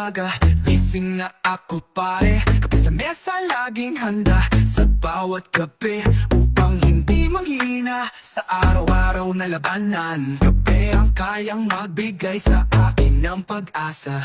umaga, gising na ako pare. Kape sa mesa laging handa sa bawat gabi, upang hindi manghina sa araw-araw na labanan. Kape ang kayang magbigay sa akin ng pag-asa.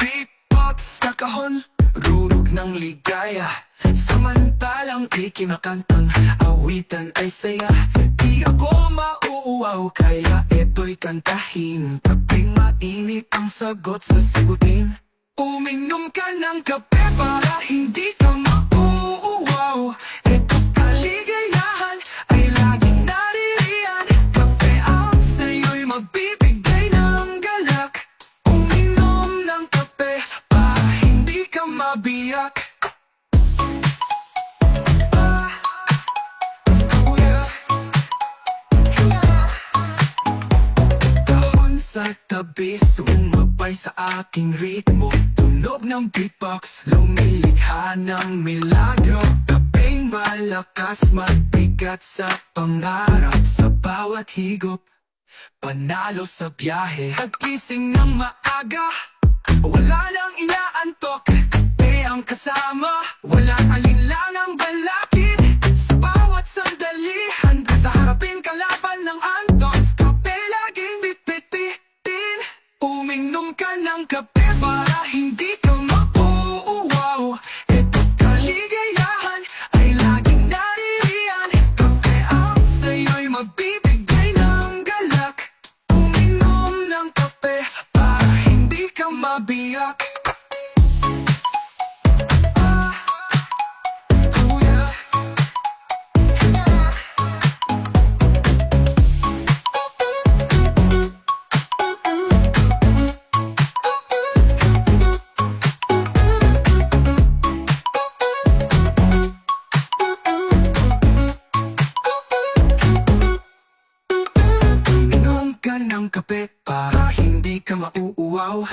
Beatbox sa kahon, rurog ng ligaya, samantalang ikinakantang awitan ay saya. Di ako mauuaw kaya ito'y kantahin. Kaping mainit ang sagot sa sagutin. Uminom ka ng kape para hindi ka mauuaw. Ito'y kaligayahan ay laging naririyan. Kape ang sa'yo'y magbibigay ng galak. Uminom ng kape para hindi ka mabiyak. Sa tabi, sumabay sa aking ritmo. Tunog ng beatbox, lumilikha ng milagro. Kapeng malakas, mabigat sa pangarap. Sa bawat higop, panalo sa biyahe. Pagkising ng maaga, wala nang inaantok. Kape ang kasama, walang alinlangang balakid. Sa bawat sandali, handa sa harapin kalaban ng antok. Kape laging bitbitin. Uminom ka ng kape para hindi ka mauuaw. Ito'y kaligayahan ay laging naririyan. Kape ang sa'yo'y magbibigay ng galak. Uminom ng kape para hindi ka mabiyak. Ng kape para hindi ka mauuaw.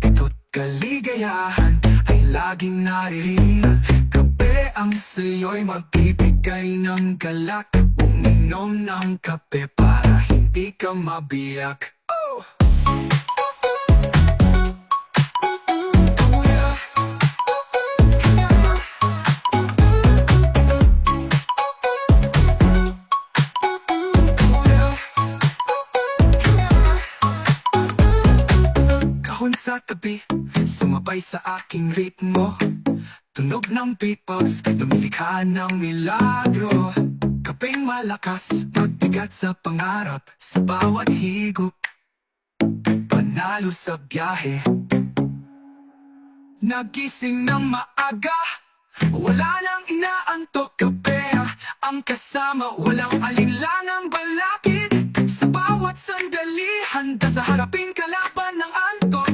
Ito't kaligayahan ay laging naririyan. Kape ang sa'yo'y magbibigay ng galak. Uminom ng kape para hindi ka mabiyak. Oh! Sa tabi, sumabay sa aking ritmo. Tunog ng beatbox, lumilikha ng milagro. Kapeng malakas, pagbigat sa pangarap. Sa bawat higop, panalo sa biyahe. Nagising ng maaga, wala nang inaantok. Kape ang kasama, walang alinlangang balakid. Sa bawat sandali, handa sa harapin kalaban ng antok.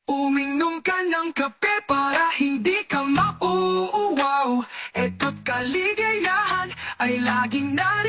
Uminom ka ng kape para hindi ka mauuaw. Ito't kaligayahan ay laging naririyan.